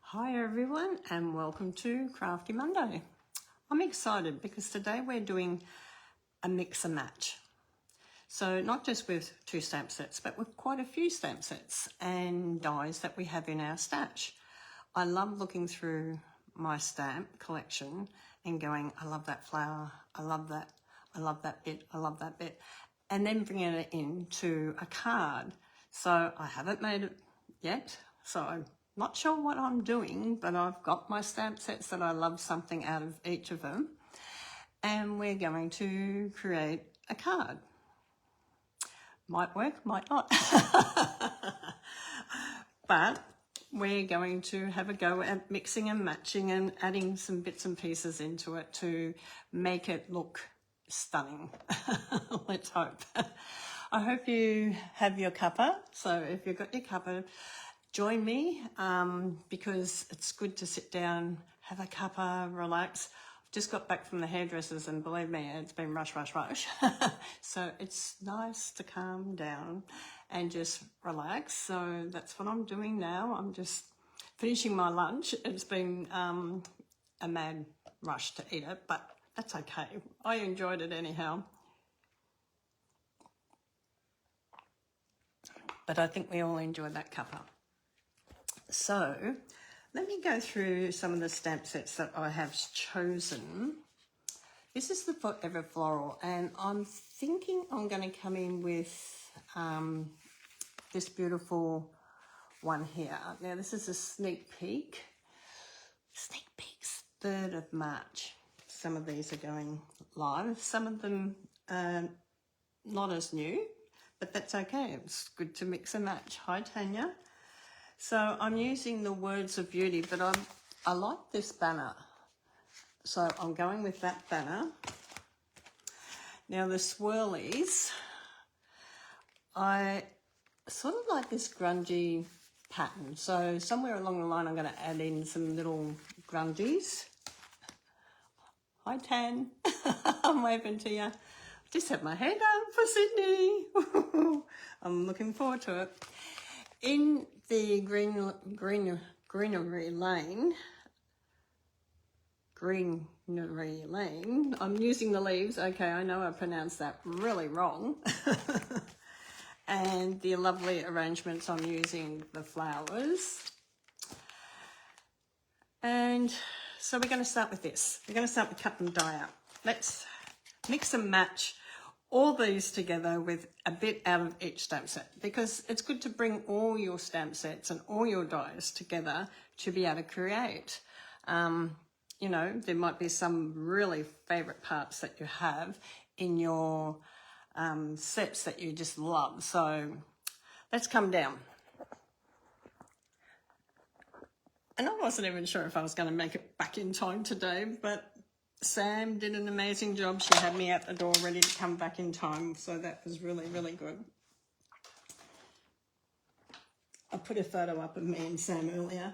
Hi everyone and welcome to Crafty Monday. I'm excited because today we're doing a mix and match. So not just with 2 stamp sets but with quite a few stamp sets and dies that we have in our stash. I love looking through my stamp collection and going, I love that flower, I love that bit, I love that bit, and then bringing it into a card. So I haven't made it yet, so I'm not sure what I'm doing, but I've got my stamp sets that I love something out of each of them, and we're going to create a card. Might work, might not. But we're going to have a go at mixing and matching and adding some bits and pieces into it to make it look stunning. Let's hope. I hope you have your cuppa. So if you've got your cuppa, join me because it's good to sit down, have a cuppa, relax. I've just got back from the hairdressers and believe me, it's been rush. So it's nice to calm down and just relax. So that's what I'm doing now. I'm just finishing my lunch. It's been a mad rush to eat it, but that's okay. I enjoyed it anyhow. But I think we all enjoyed that cuppa. So let me go through some of the stamp sets that I have chosen. This is the Forever Floral, and I'm thinking I'm going to come in with this beautiful one here. Now this is a sneak peek. Sneak peeks, 3rd of March. Some of these are going live. Some of them are not as new, but that's okay. It's good to mix and match. Hi, Tanya. So I'm using the Words of Beauty, but I like this banner. So I'm going with that banner. Now the swirlies, I sort of like this grungy pattern. So somewhere along the line I'm going to add in some little grungies. Hi Tan, I'm waving to you. Just had my hair done for Sydney. I'm looking forward to it. In the greenery lane, I'm using the leaves. Okay, I know I pronounced that really wrong. And the lovely arrangements, I'm using the flowers. And so we're going to start with this. We're going to start with cut and die out. Let's mix and match all these together with a bit out of each stamp set, because it's good to bring all your stamp sets and all your dies together to be able to create. You know, there might be some really favourite parts that you have in your sets that you just love. So let's come down. And I wasn't even sure if I was going to make it back in time today, but Sam did an amazing job. She had me at the door ready to come back in time, so that was really, really good. I put a photo up of me and Sam earlier.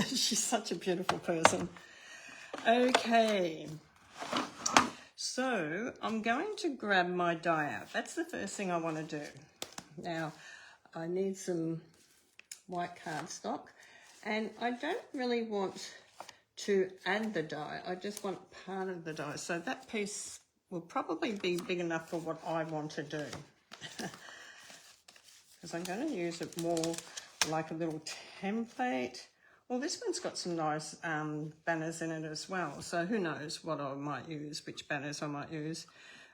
She's such a beautiful person. Okay, so I'm going to grab my die out. That's the first thing I want to do. Now, I need some white cardstock, and I don't really want to add the die. I just want part of the die. So that piece will probably be big enough for what I want to do. Because I'm going to use it more like a little template. Well, this one's got some nice banners in it as well. So who knows what I might use, which banners I might use.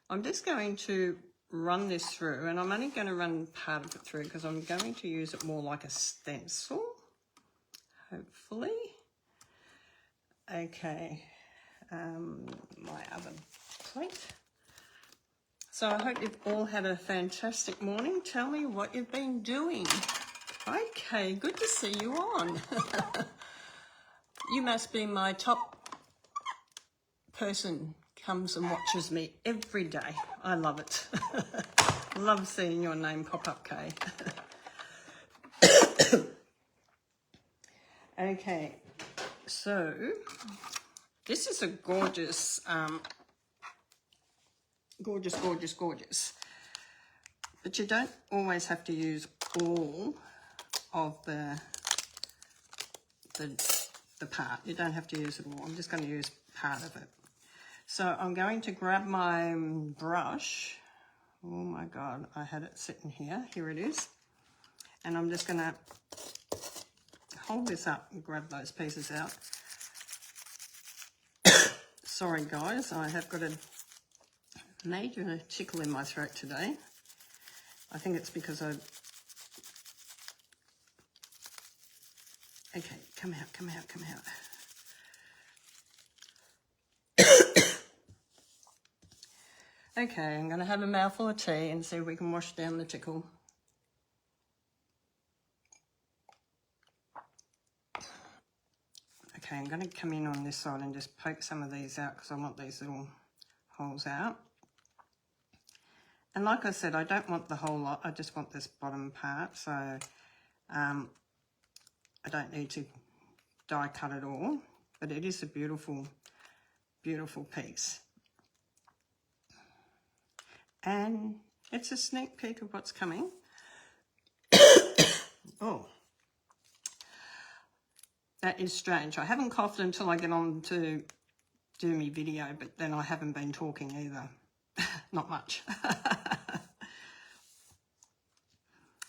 I'm just going to run this through, and I'm only going to run part of it through because I'm going to use it more like a stencil, hopefully. Okay, my other plate. So I hope you've all had a fantastic morning. Tell me what you've been doing. Okay, good to see you on. You must be my top person, comes and watches me every day. I love it. Love seeing your name pop up, Kay. Okay, so this is a gorgeous, gorgeous. But you don't always have to use all of the the part. You don't have to use it all. I'm just going to use part of it. So I'm going to grab my brush. Oh my God, I had it sitting here. Here it is. And I'm just going to hold this up and grab those pieces out. Sorry guys, I have got a major tickle in my throat today. I think it's because I... Okay, come out, come out, come out. Okay, I'm going to have a mouthful of tea and see if we can wash down the tickle. Okay, I'm going to come in on this side and just poke some of these out because I want these little holes out. And like I said, I don't want the whole lot, I just want this bottom part, so I don't need to die cut it all, but it is a beautiful, beautiful piece. And it's a sneak peek of what's coming. Oh, that is strange. I haven't coughed until I get on to do my video, but then I haven't been talking either. Not much.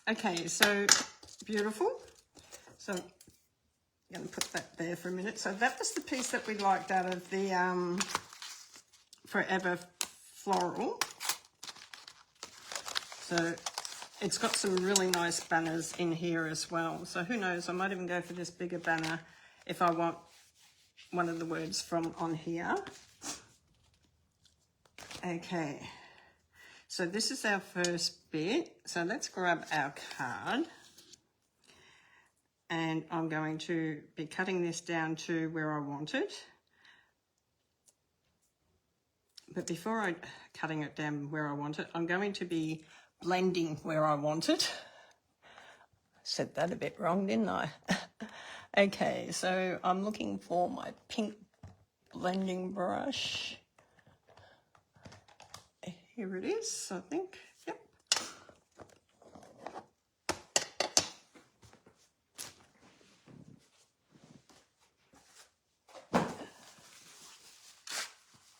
Okay, so beautiful. So I'm going to put that there for a minute. So that was the piece that we liked out of the Forever Floral. So it's got some really nice banners in here as well. So who knows, I might even go for this bigger banner if I want one of the words from on here. Okay, so this is our first bit. So let's grab our card. And I'm going to be cutting this down to where I want it. But before I'm cutting it down where I want it, I'm going to be blending where I want it. Said that a bit wrong, didn't I? Okay, so I'm looking for my pink blending brush. Here it is, I think. Yep.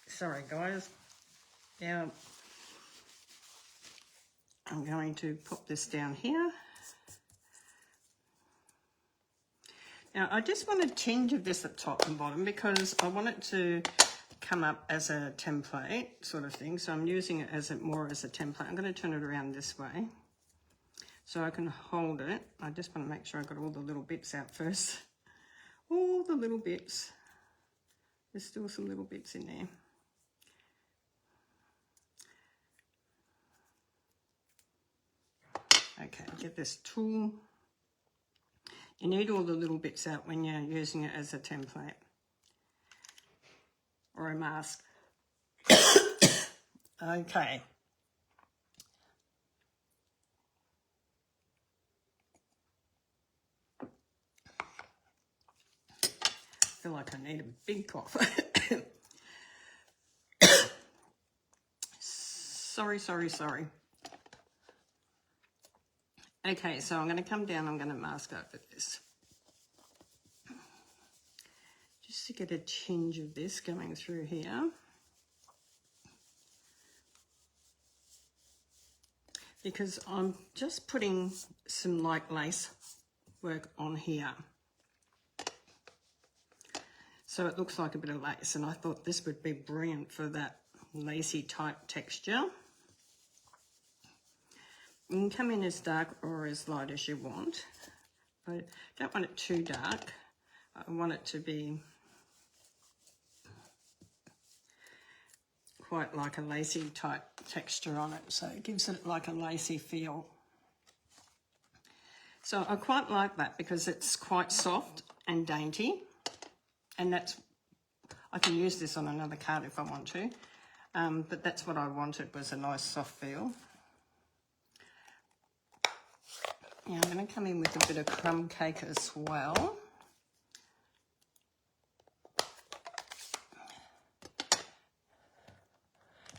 Sorry guys. Now I'm going to put this down here. Now I just want a tinge of this at top and bottom because I want it to come up as a template sort of thing. So I'm using it as more as a template. I'm going to turn it around this way so I can hold it. I just want to make sure I got all the little bits out first. All the little bits. There's still some little bits in there. Okay, get this tool. You need all the little bits out when you're using it as a template or a mask. Okay. I feel like I need a big cough. Sorry. Okay, so I'm going to come down, I'm going to mask over this. Just to get a tinge of this going through here. Because I'm just putting some light lace work on here. So it looks like a bit of lace, and I thought this would be brilliant for that lacy type texture. You can come in as dark or as light as you want. I don't want it too dark. I want it to be quite like a lacy type texture on it, so it gives it like a lacy feel. So I quite like that because it's quite soft and dainty, and I can use this on another card if I want to, but that's what I wanted, was a nice soft feel. Now I'm going to come in with a bit of crumb cake as well.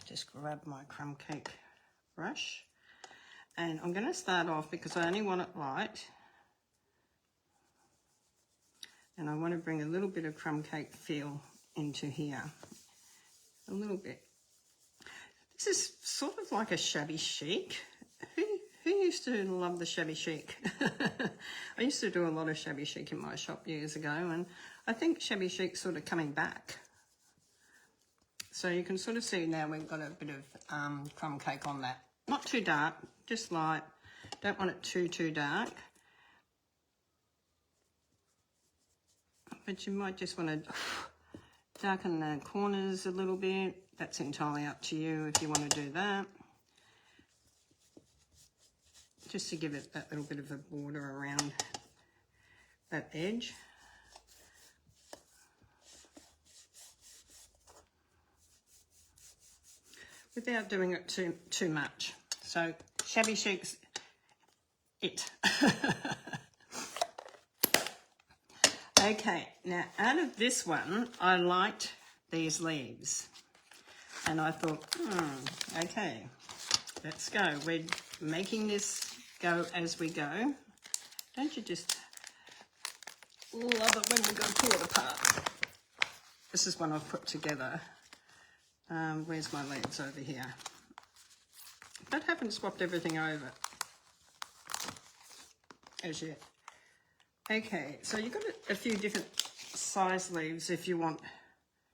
Just grab my crumb cake brush, and I'm going to start off, because I only want it light, And I want to bring a little bit of crumb cake feel into here. A little bit. This is sort of like a shabby chic. Who used to love the shabby chic? I used to do a lot of shabby chic in my shop years ago, and I think shabby chic's sort of coming back. So you can sort of see now we've got a bit of crumb cake on that. Not too dark, just light. Don't want it too dark. But you might just want to darken the corners a little bit. That's entirely up to you if you want to do that. Just to give it that little bit of a border around that edge. Without doing it too much. So shabby chic's it. Okay, now out of this one, I liked these leaves. And I thought, okay, let's go. We're making this go as we go. Don't you just love it when we go pull it apart? This is one I've put together. Where's my leaves over here? I haven't swapped everything over as yet. Okay, so you've got a few different size leaves if you want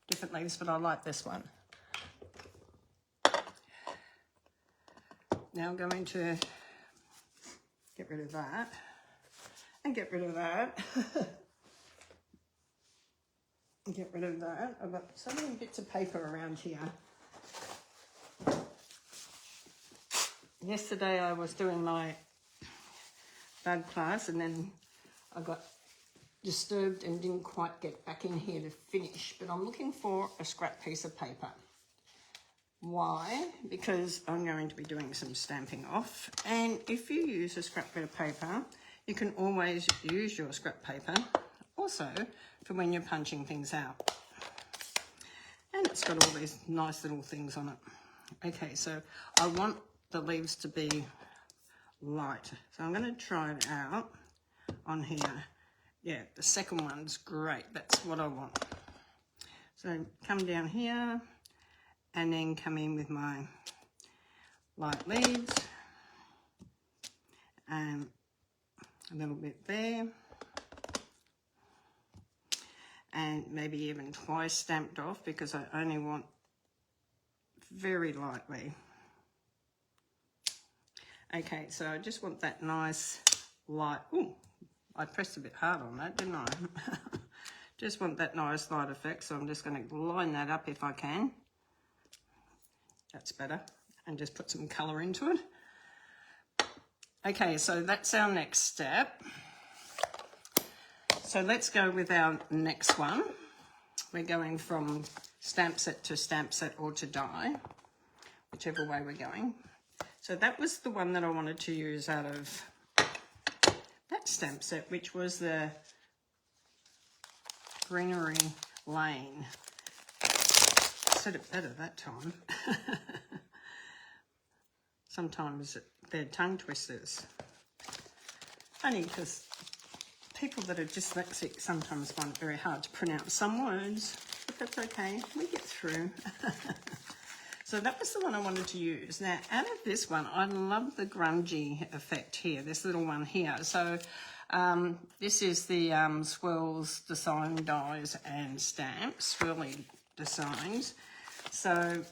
different leaves, but I like this one. Now I'm going to get rid of that and get rid of that. Get rid of that. I've got so many bits of paper around here. Yesterday I was doing my bud class and then I got disturbed and didn't quite get back in here to finish, but I'm looking for a scrap piece of paper. Why? Because I'm going to be doing some stamping off, and if you use a scrap bit of paper, you can always use your scrap paper also for when you're punching things out. And it's got all these nice little things on it. Okay, so I want the leaves to be light, so I'm going to try it out on here. Yeah, the second one's great. That's what I want. So come down here and then come in with my light leaves and a little bit there, and maybe even twice stamped off because I only want very lightly. Okay, so I just want that nice light. Ooh, I pressed a bit hard on that, didn't I? Just want that nice light effect, so I'm just going to line that up if I can. That's better. And just put some colour into it. Okay, so that's our next step. So let's go with our next one. We're going from stamp set to stamp set or to die, whichever way we're going. So that was the one that I wanted to use out of that stamp set, which was the Greenery Lane. I said it better that time. Sometimes they're tongue twisters. Only because people that are dyslexic sometimes find it very hard to pronounce some words, but that's okay, we get through. So that was the one I wanted to use. Now, out of this one, I love the grungy effect here, this little one here. So this is the Swirls Design Dies and Stamps, Swirly Designs. So,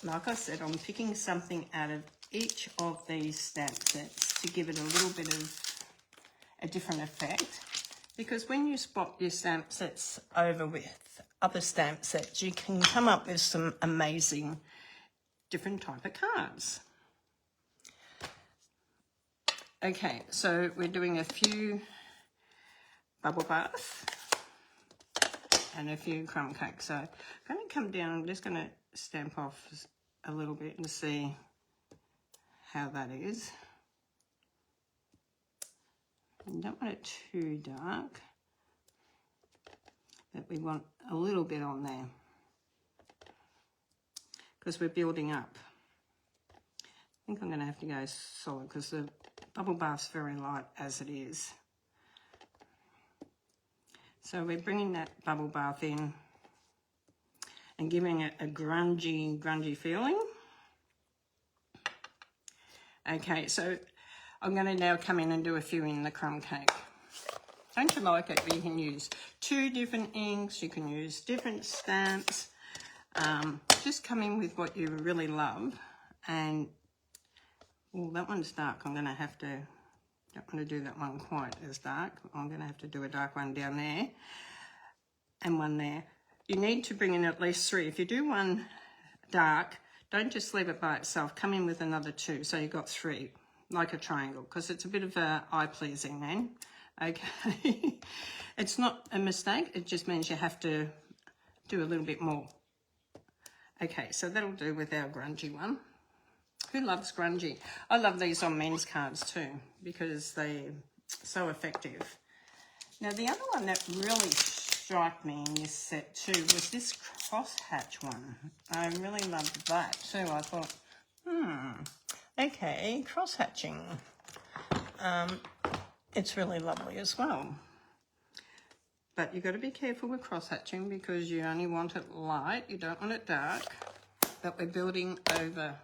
like I said, I'm picking something out of each of these stamp sets to give it a little bit of a different effect. Because when you swap your stamp sets over with other stamp sets, you can come up with some amazing different type of cards. Okay, so we're doing a few bubble bath and a few crumb cakes. So I'm going to come down, I'm just going to stamp off a little bit and see how that is. We don't want it too dark, but we want a little bit on there because we're building up. I think I'm going to have to go solid because the bubble bath's very light as it is. So we're bringing that bubble bath in and giving it a grungy feeling. Okay, so I'm going to now come in and do a few in the crumb cake. Don't you like it? You can use 2 different inks, you can use different stamps. Just come in with what you really love. And, oh, that one's dark. I'm going to have to, don't want to do that one quite as dark. I'm going to have to do a dark one down there and one there. You need to bring in at least 3. If you do one dark, don't just leave it by itself. Come in with another 2, so you've got 3, like a triangle, because it's a bit of a eye-pleasing then. Okay. It's not a mistake. It just means you have to do a little bit more. Okay, so that'll do with our grungy one. Who loves grungy? I love these on men's cards too, because they're so effective. Now, the other one that really struck me in this set too was this crosshatch one. I really loved that too. I thought, okay, crosshatching. It's really lovely as well. But you've got to be careful with crosshatching because you only want it light, you don't want it dark. But we're building over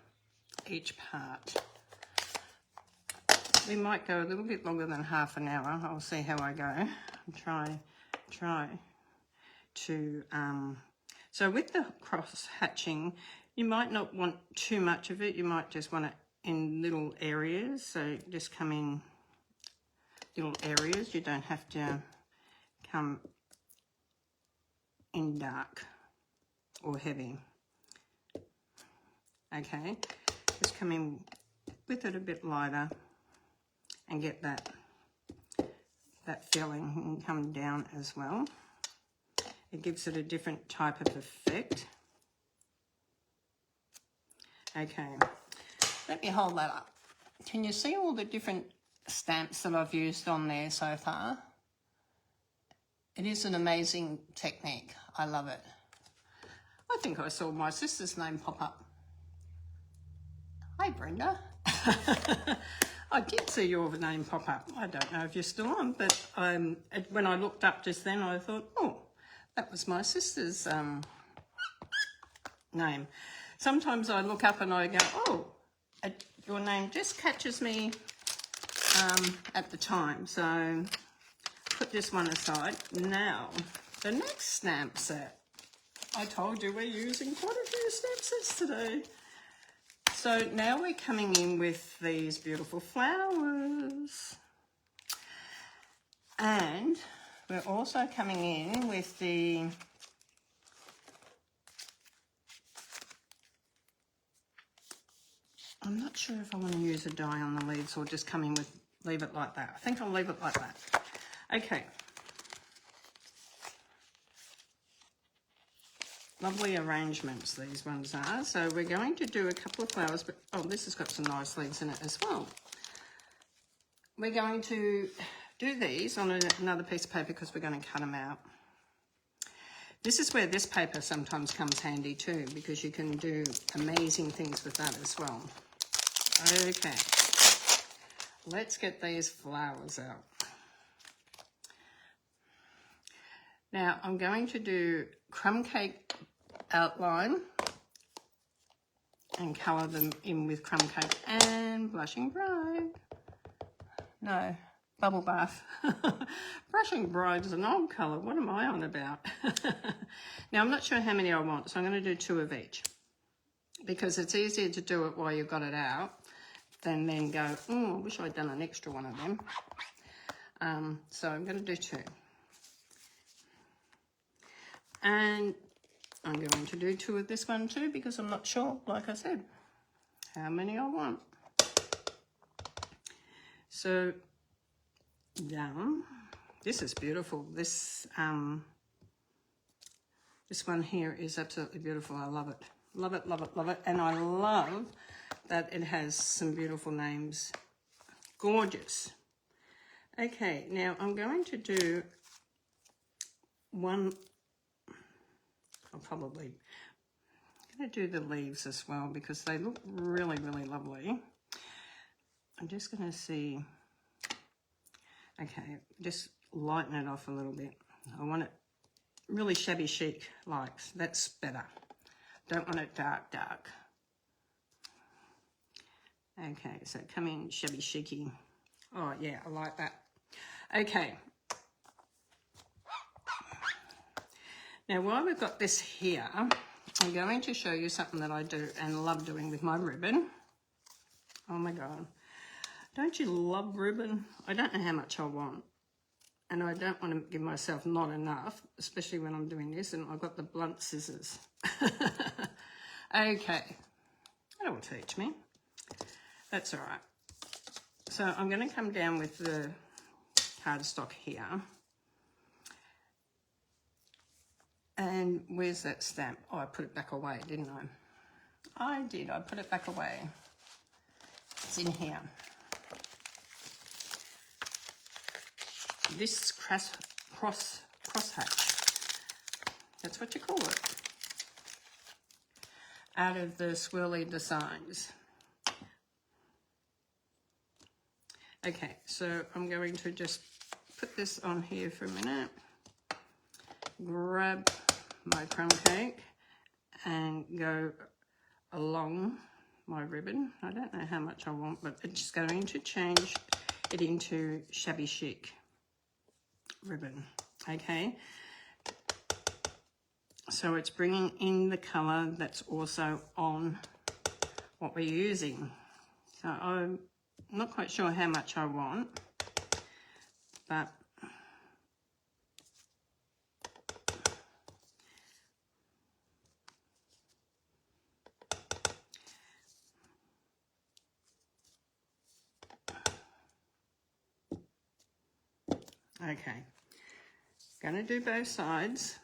each part. We might go a little bit longer than half an hour. I'll see how I go. Try to, so with the cross hatching, you might not want too much of it. You might just want it in little areas. So just come in little areas. You don't have to come in dark or heavy. Okay, just come in with it a bit lighter and get that feeling and come down as well. It gives it a different type of effect. Okay, let me hold that up. Can you see all the different stamps that I've used on there so far? It is an amazing technique. I love it. I think I saw my sister's name pop up. Hi, Brenda. I did see your name pop up. I don't know if you're still on, but when I looked up just then, I thought, oh, that was my sister's name. Sometimes I look up and I go, oh, your name just catches me at the time. So put this one aside. Now, the next stamp set. I told you we're using quite a few stamp sets today. So now we're coming in with these beautiful flowers. And we're also coming in with the I'm not sure if I want to use a die on the leaves or just come in with, leave it like that. I think I'll leave it like that. Okay. Lovely arrangements these ones are. So we're going to do a couple of flowers, but oh, this has got some nice leaves in it as well. We're going to do these on another piece of paper because we're going to cut them out. This is where this paper sometimes comes handy too, because you can do amazing things with that as well. Okay, let's get these flowers out. Now I'm going to do crumb cake outline and colour them in with crumb cake and blushing bride. No, bubble bath. Blushing bride is an old colour. What am I on about? Now I'm not sure how many I want, so I'm going to do 2 of each because it's easier to do it while you've got it out than then go, oh, I wish I'd done an extra one of them. So I'm going to do 2. And I'm going to do 2 of this one too because I'm not sure, like I said, how many I want. So, down. This is beautiful. This one here is absolutely beautiful. I love it. Love it, love it, love it. And I love that it has some beautiful names. Gorgeous. Okay, now I'm going to do one. I'm going to do the leaves as well because they look really, really lovely. I'm just going to see, okay, just lighten it off a little bit I want it really shabby chic, like, that's better. Don't want it dark, dark. Okay, so come in shabby chicy. Oh yeah, I like that. Okay. Now while we've got this here, I'm going to show you something that I do and love doing with my ribbon. Oh my God. Don't you love ribbon? I don't know how much I want. And I don't want to give myself not enough, especially when I'm doing this, and I've got the blunt scissors. Okay, that'll teach me. That's all right. So I'm going to come down with the cardstock here. And where's that stamp? Oh, I put it back away, didn't I? I did, I put it back away. It's in here. This crosshatch, that's what you call it, out of the swirly designs. Okay, so I'm going to just put this on here for a minute, grab my crumb cake and go along my ribbon. I don't know how much I want, but it's just going to change it into shabby chic ribbon. Okay, so it's bringing in the colour that's also on what we're using. So I'm not quite sure how much I want, but okay, going to do both sides,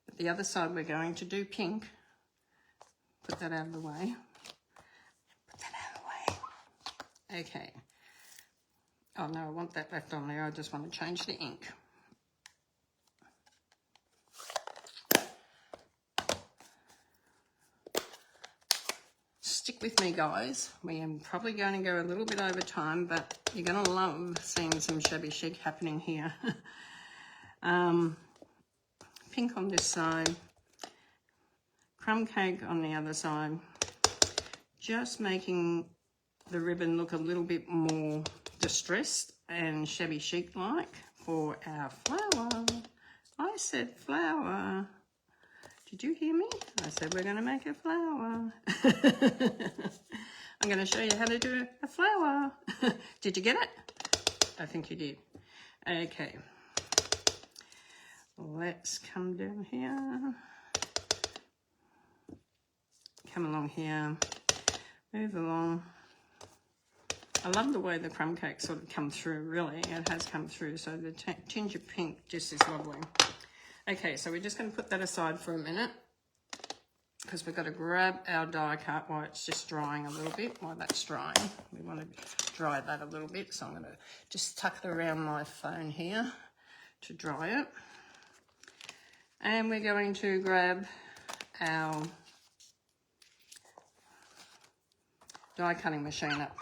but the other side we're going to do pink. Put that out of the way. Put that out of the way. Okay. Oh no, I want that left on there. I just want to change the ink. Stick with me, guys. We am probably going to go a little bit over time, but you're going to love seeing some shabby chic happening here. Pink on this side, crumb cake on the other side, just making the ribbon look a little bit more distressed and shabby chic like for our flower. I said flower. Did you hear me? I said we're going to make a flower. I'm going to show you how to do a flower. Did you get it? I think you did. Okay. Let's come down here. Come along here. Move along. I love the way the crumb cake sort of come through, really. It has come through, so the tinge of pink just is lovely. Okay, so we're just going to put that aside for a minute because we've got to grab our die cut while it's just drying a little bit. While that's drying, we want to dry that a little bit, so I'm going to just tuck it around my phone here to dry it. And we're going to grab our die cutting machine up.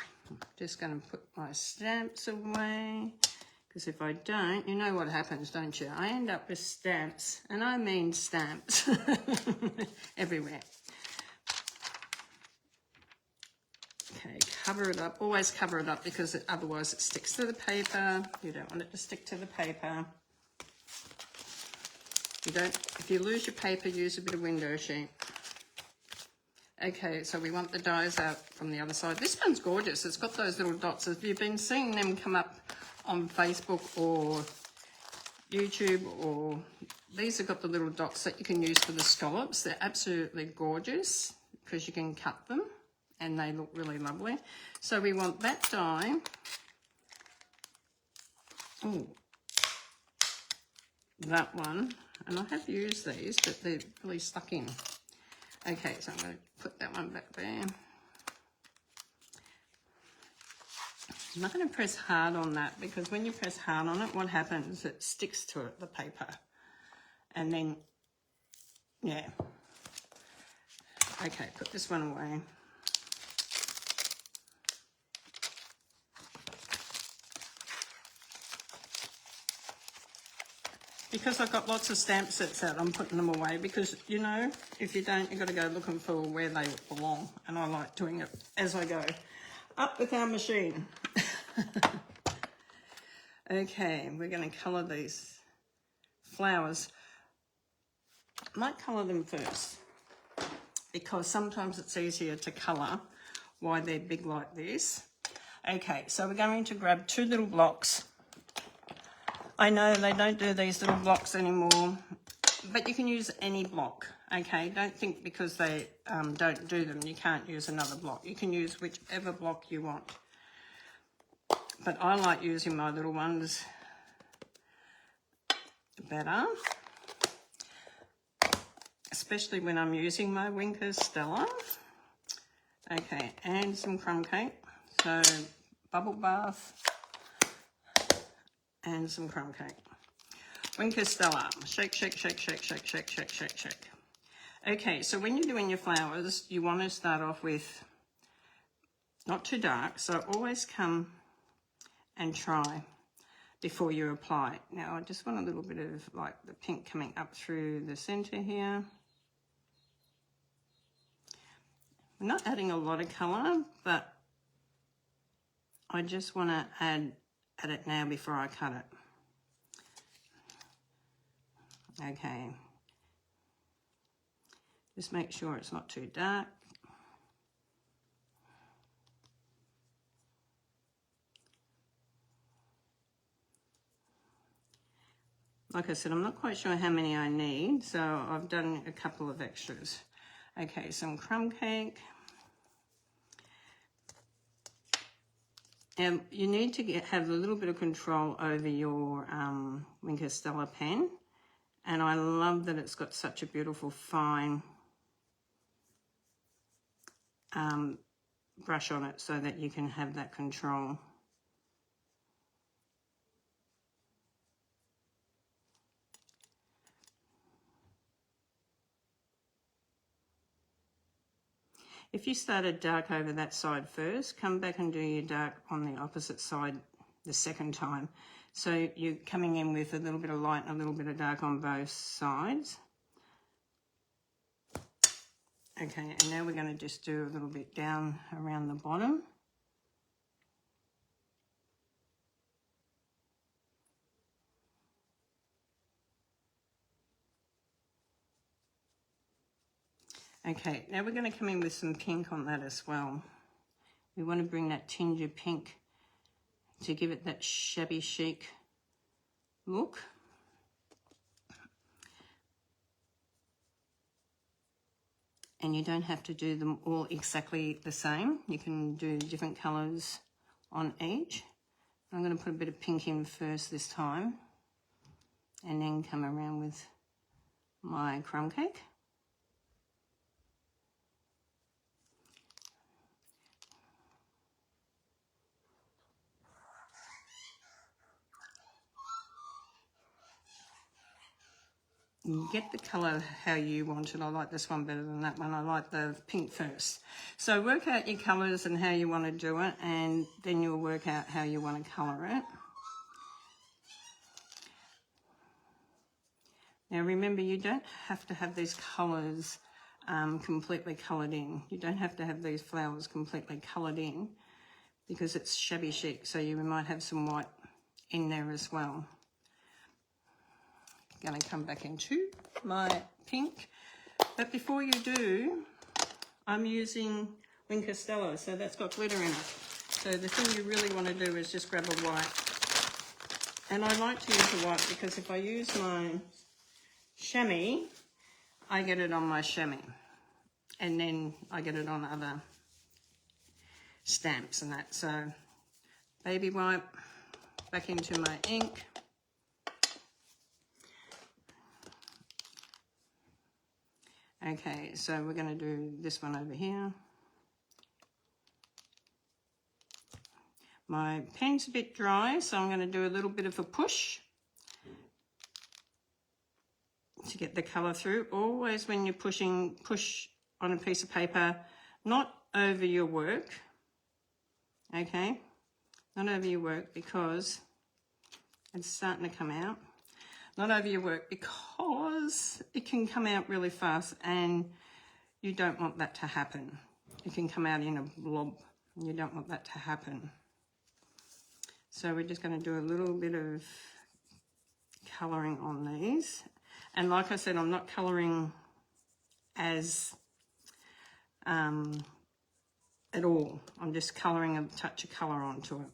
Just going to put my stamps away, because if I don't, you know what happens, don't you? I end up with stamps, and I mean stamps, everywhere. Okay, cover it up. Always cover it up, because otherwise it sticks to the paper. You don't want it to stick to the paper. If you lose your paper, use a bit of window sheet. Okay, so we want the dies out from the other side. This one's gorgeous. It's got those little dots. Have you been seeing them come up on Facebook or YouTube? Or these have got the little dots that you can use for the scallops. They're absolutely gorgeous because you can cut them and they look really lovely. So we want that die. Oh, that one. And I have used these, but they're really stuck in. Okay, so I'm going to put that one back there. I'm not going to press hard on that, because when you press hard on it, what happens? It sticks to it, the paper. And then, yeah. Okay, put this one away. because I've got lots of stamp sets out, I'm putting them away because, you know, if you don't, you've got to go looking for where they belong. And I like doing it as I go. Up with our machine. Okay, we're going to colour these flowers. I might colour them first because sometimes it's easier to colour while they're big like this. Okay, so we're going to grab 2 little blocks. I know they don't do these little blocks anymore, but you can use any block, okay? Don't think because they don't do them, you can't use another block. You can use whichever block you want. But I like using my little ones better, especially when I'm using my Winker Stella. Okay, and some crumb cake. So bubble bath and some crumb cake. Winker Stella. Shake, shake, shake, shake, shake, shake, shake, shake, shake. Okay, so when you're doing your flowers, you want to start off with not too dark. So always come and try before you apply. Now I just want a little bit of like the pink coming up through the center here. I'm not adding a lot of colour, but I just want to add it now before I cut it. Okay. Just make sure it's not too dark. Like I said, I'm not quite sure how many I need, so I've done a couple of extras. Okay, some crumb cake. And you need to have a little bit of control over your Winker Stella pen. And I love that it's got such a beautiful fine brush on it so that you can have that control. If you started dark over that side first, come back and do your dark on the opposite side the second time. So you're coming in with a little bit of light and a little bit of dark on both sides. Okay, and now we're going to just do a little bit down around the bottom. Okay, now we're going to come in with some pink on that as well. We want to bring that tinge of pink to give it that shabby chic look. And you don't have to do them all exactly the same. You can do different colours on each. I'm going to put a bit of pink in first this time and then come around with my crumb cake. Get the colour how you want it. I like this one better than that one. I like the pink first. So work out your colours and how you want to do it, and then you'll work out how you want to colour it. Now remember, you don't have to have these colours completely coloured in. You don't have to have these flowers completely coloured in because it's shabby chic, so you might have some white in there as well. Going to come back into my pink, but before you do, I'm using Winker Stella, so that's got glitter in it. So the thing you really want to do is just grab a white, and I like to use the white because if I use my chamois, I get it on my chamois, and then I get it on other stamps and that. So baby white, back into my ink. Okay, so we're going to do this one over here. My pen's a bit dry, so I'm going to do a little bit of a push to get the colour through. Always when you're pushing, push on a piece of paper, not over your work, okay? Not over your work because it's starting to come out. not over your work, because it can come out really fast and you don't want that to happen. It can come out in a blob and you don't want that to happen. So we're just going to do a little bit of colouring on these. And like I said, I'm not colouring as at all. I'm just colouring a touch of colour onto it.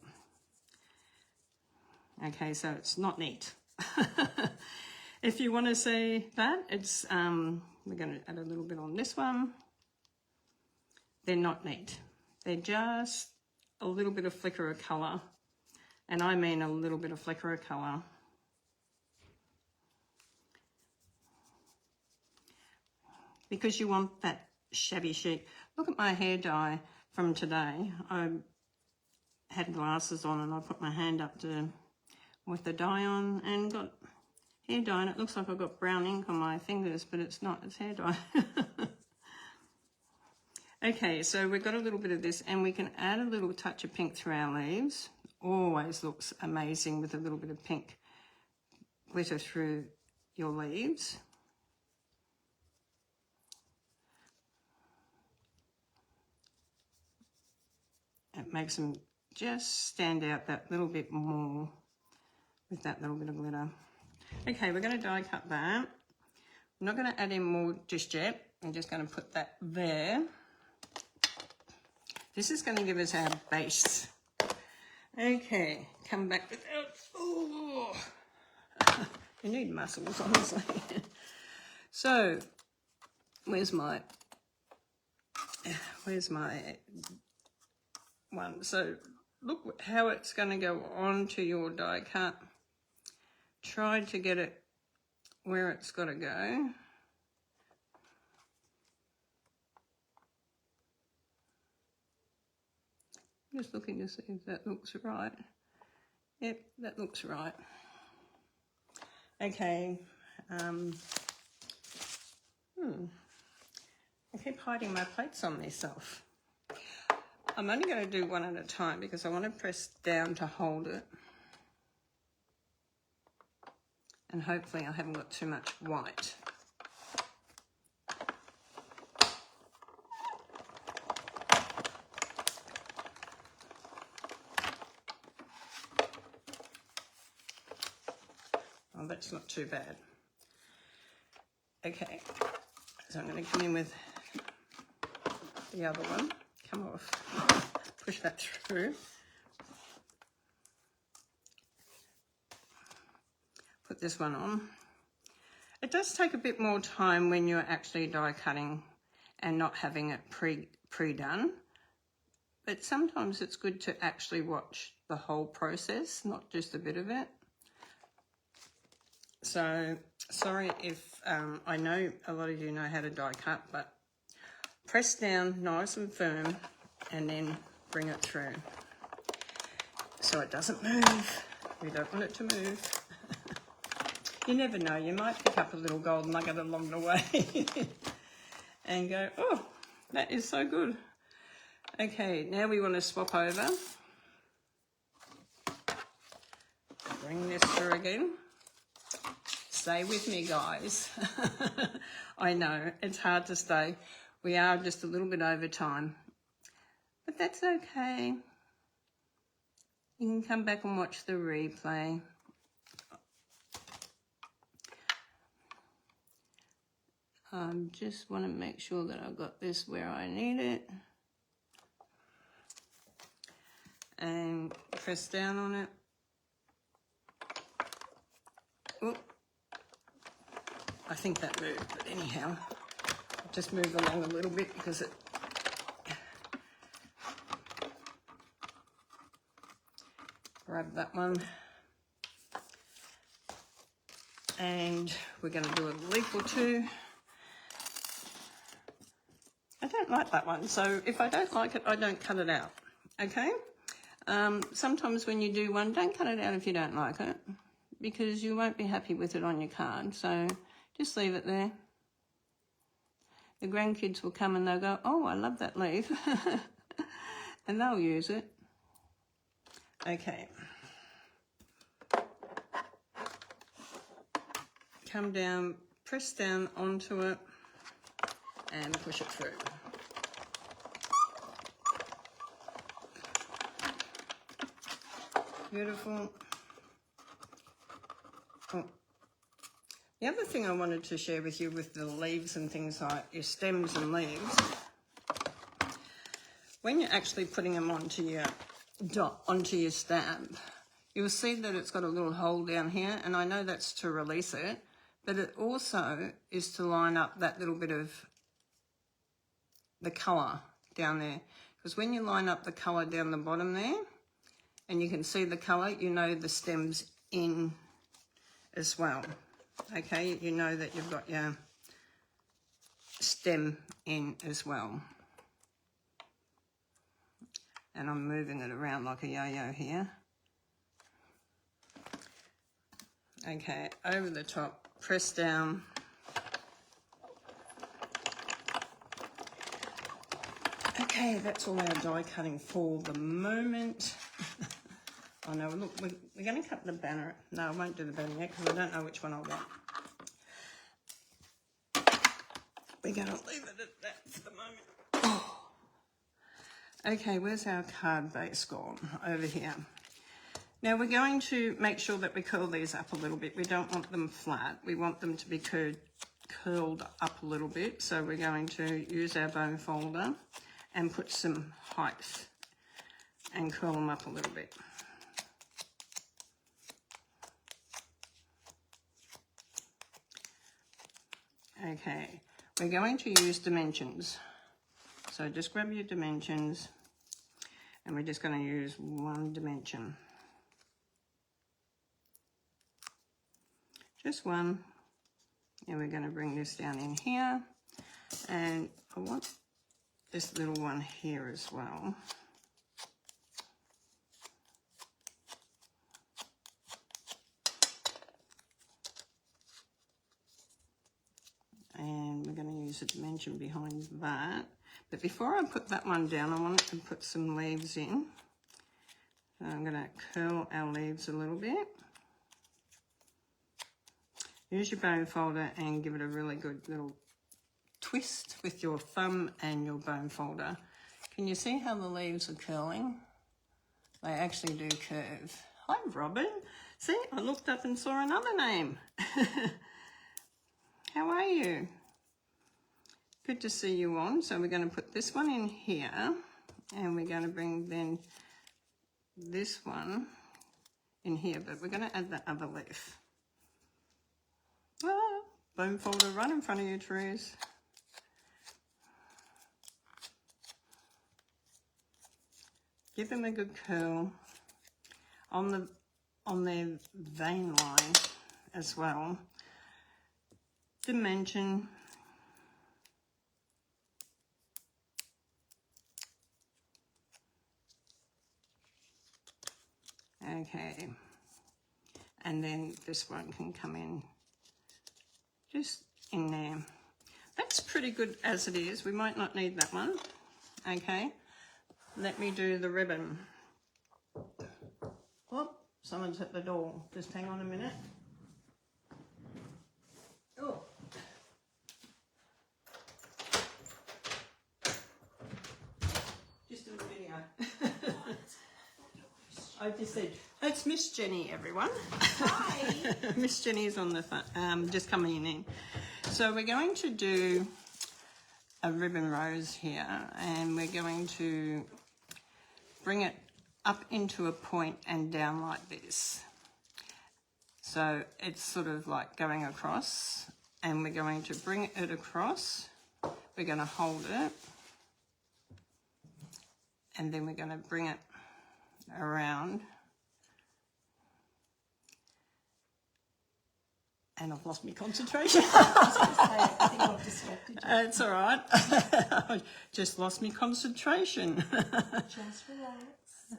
Okay, so it's not neat. If you want to see that, it's we're going to add a little bit on this one. They're not neat. They're just a little bit of flicker of colour, and I mean a little bit of flicker of colour. Because you want that shabby chic. Look at my hair dye from today. I had glasses on and I put my hand up to with the dye on and got hair dye, and it looks like I've got brown ink on my fingers, but it's not, it's hair dye. Okay, so we've got a little bit of this, and we can add a little touch of pink through our leaves. Always looks amazing with a little bit of pink glitter through your leaves. It makes them just stand out that little bit more with that little bit of glitter. Okay, we're going to die cut that. I'm not going to add in more just yet. I'm just going to put that there. This is going to give us our base. Okay, come back with our... Oh, you need muscles, honestly. So, where's my one? So, look how it's going to go onto your die cut. Try to get it where it's got to go. Just looking to see if that looks right. Yep, that looks right. Okay. I keep hiding my plates on myself. I'm only going to do one at a time because I want to press down to hold it. And hopefully I haven't got too much white. Oh, that's not too bad. Okay, so I'm going to come in with the other one. Come off. Push that through. Put this one on. It does take a bit more time when you're actually die cutting and not having it pre-done, but sometimes it's good to actually watch the whole process, not just a bit of it. So sorry if I know a lot of you know how to die cut, but press down nice and firm and then bring it through so it doesn't move. We don't want it to move. You never know, you might pick up a little gold nugget along the way and go, oh, that is so good. Okay, now we want to swap over. Bring this through again. Stay with me, guys. I know, it's hard to stay. We are just a little bit over time, but that's okay. You can come back and watch the replay. Just want to make sure that I've got this where I need it. And press down on it. Oop. I think that moved, but anyhow, just move along a little bit because it... Grab that one. And we're going to do a leaf or two. I don't like that one, so if I don't like it, I don't cut it out, okay? Sometimes when you do one, don't cut it out if you don't like it, because you won't be happy with it on your card, so just leave it there. The grandkids will come and they'll go, oh, I love that leaf, and they'll use it. Okay. come down, press down onto it and push it through. Beautiful. Oh. The other thing I wanted to share with you with the leaves and things like your stems and leaves, when you're actually putting them onto your stamp, you'll see that it's got a little hole down here, and I know that's to release it, but it also is to line up that little bit of the colour down there. Because when you line up the colour down the bottom there, and you can see the colour, you know the stem's in as well. Okay, you know that you've got your stem in as well. And I'm moving it around like a yo-yo here. Okay, over the top, press down. Okay, that's all our die cutting for the moment. Oh no, look, we're going to cut the banner. No, I won't do the banner yet because I don't know which one I want. We're going to leave it at that for the moment. Oh. Okay, where's our card base gone? Over here. Now we're going to make sure that we curl these up a little bit. We don't want them flat. We want them to be curled up a little bit. So we're going to use our bone folder and put some height and curl them up a little bit. Okay, we're going to use dimensions. So just grab your dimensions and we're just going to use one dimension. Just one. And we're going to bring this down in here. And I want this little one here as well. And we're going to use a dimension behind that. But before I put that one down, I want to put some leaves in. So I'm going to curl our leaves a little bit. Use your bone folder and give it a really good little twist with your thumb and your bone folder. Can you see how the leaves are curling? They actually do curve. Hi, Robin. See, I looked up and saw another name. How are you? Good to see you on. So we're going to put this one in here and we're going to bring then this one in here, but we're going to add the other leaf. Ah, bone folder right in front of you, Teresa. Give them a good curl on their vein line as well. Dimension. Okay, and then this one can come in just in there. That's pretty good as it is. We might not need that one. Okay, let me do the ribbon. Oh, someone's at the door. Just hang on a minute. Oh. Just a video. I just said, it's Miss Jenny, everyone. Hi. Miss Jenny's on the phone, just coming in. So we're going to do a ribbon rose here, and we're going to bring it up into a point and down like this. So it's sort of like going across, and we're going to bring it across. We're going to hold it, and then we're going to bring it around, and I've lost my concentration. I think I've distracted you. It's all right. I just lost my concentration. Just relax.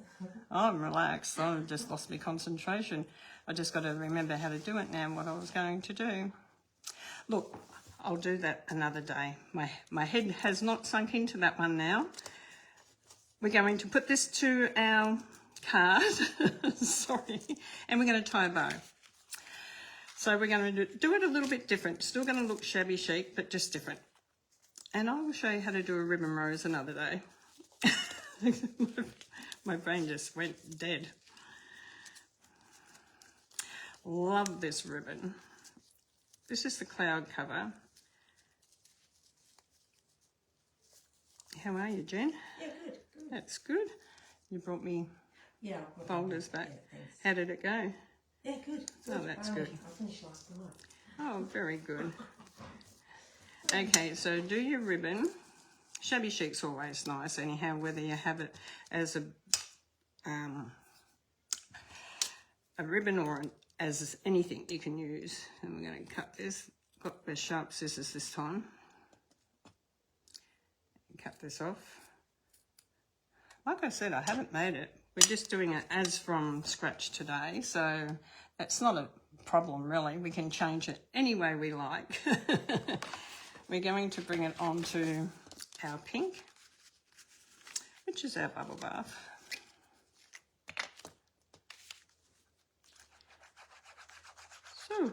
I'm relaxed. I've just lost my concentration. I just got to remember how to do it now and what I was going to do. Look, I'll do that another day. My head has not sunk into that one now. We're going to put this to our card, sorry, and we're going to tie a bow. So we're going to do it a little bit different. Still going to look shabby chic, but just different. And I will show you how to do a ribbon rose another day. My brain just went dead. Love this ribbon. This is the cloud cover. How are you, Jen? Yeah, good. That's good. You brought me folders back. Yeah, How did it go? yeah, good. Oh, that's good. I finished last night. Oh, very good. Okay, so do your ribbon. Shabby chic's always nice anyhow, whether you have it as a ribbon or as anything you can use. And we're going to cut this. Got the sharp scissors this time. Cut this off. Like I said, I haven't made it. We're just doing it as from scratch today, so that's not a problem really. We can change it any way we like. We're going to bring it onto our pink, which is our bubble bath. So,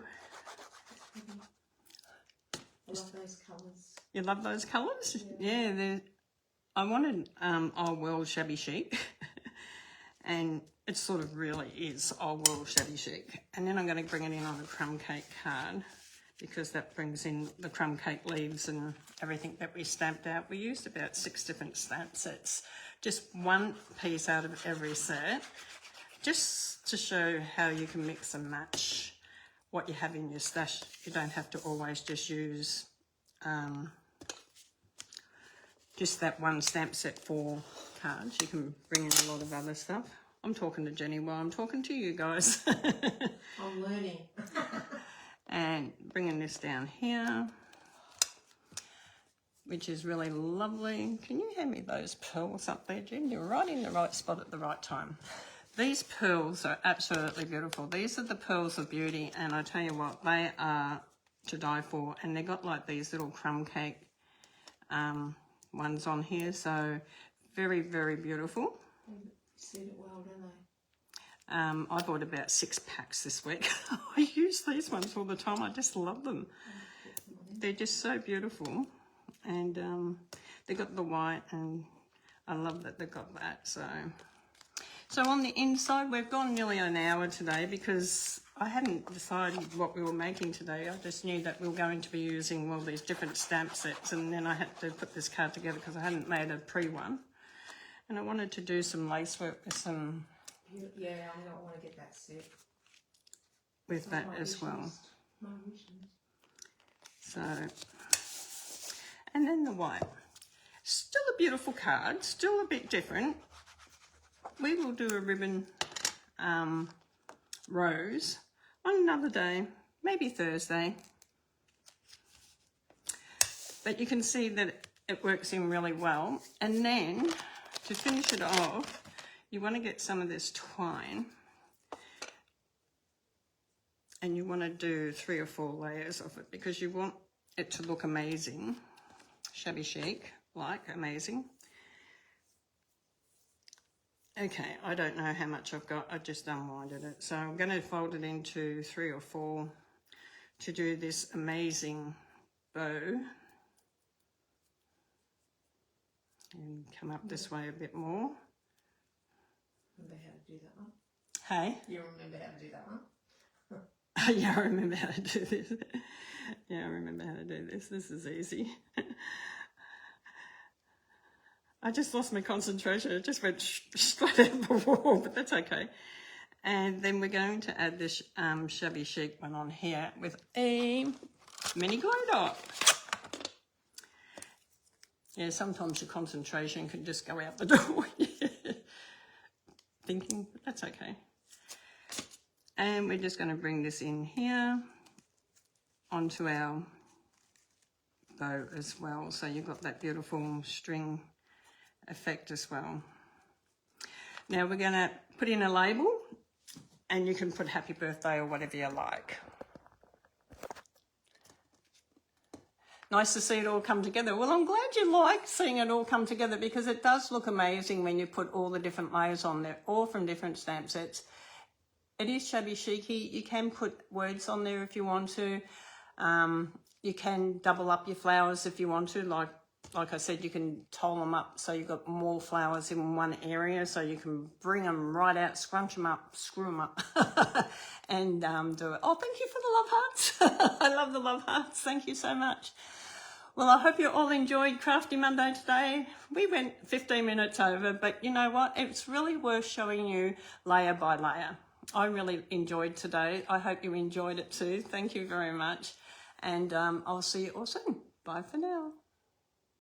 I love those colours. you love those colours? Yeah, I wanted Old World Shabby Chic, and it sort of really is Old World Shabby Chic. And then I'm going to bring it in on a crumb cake card, because that brings in the crumb cake leaves and everything that we stamped out. We used about 6 different stamp sets, just one piece out of every set, just to show how you can mix and match what you have in your stash. You don't have to always just use just that one stamp set for cards. You can bring in a lot of other stuff. I'm talking to Jenny while I'm talking to you guys. I'm learning. And bringing this down here, which is really lovely. Can you hand me those pearls up there, Jen? You're right in the right spot at the right time. These pearls are absolutely beautiful. These are the pearls of beauty, and I tell you what, they are to die for. And they've got like these little crumb cake ones on here, so very, very beautiful. They suit it well, don't they? I bought about 6 packs this week. I use these ones all the time. I just love them. They're just so beautiful. And they got the white, and I love that they got that. So on the inside, we've gone nearly an hour today because I hadn't decided what we were making today. I just knew that we were going to be using all these different stamp sets, and then I had to put this card together because I hadn't made a pre-one. And I wanted to do some lace work with some... Yeah, I'm going to want to get that set. With that as well. My wish list. So, and then the white. Still a beautiful card, still a bit different. We will do a ribbon rose on another day, maybe Thursday. But you can see that it works in really well. And then, to finish it off, you want to get some of this twine, and you want to do 3 or 4 layers of it because you want it to look amazing, shabby chic, like amazing. Okay, I don't know how much I've got. I just unwinded it. So I'm going to fold it into 3 or 4 to do this amazing bow. And come up this way a bit more. Remember how to do that one? Hey? You remember how to do that one? Yeah, I remember how to do this. Yeah, I remember how to do this. This is easy. I just lost my concentration. It just went straight out the wall, but that's okay. And then we're going to add this shabby chic one on here with a mini glow dot. Yeah, sometimes your concentration can just go out the door. Thinking, but that's okay. And we're just going to bring this in here onto our bow as well. So you've got that beautiful string effect as well. Now we're going to put in a label, and you can put happy birthday or whatever you like. Nice to see it all come together. Well, I'm glad you like seeing it all come together because it does look amazing when you put all the different layers on there, all from different stamp sets. it is shabby chicy. You can put words on there if you want to. You can double up your flowers if you want to. Like I said, you can toll them up so you've got more flowers in one area, so you can bring them right out, scrunch them up, screw them up, and do it. Oh, thank you for the love hearts. I love the love hearts. Thank you so much. Well, I hope you all enjoyed Crafty Monday today. We went 15 minutes over, but you know what? It's really worth showing you layer by layer. I really enjoyed today. I hope you enjoyed it too. Thank you very much. And I'll see you all soon. Bye for now.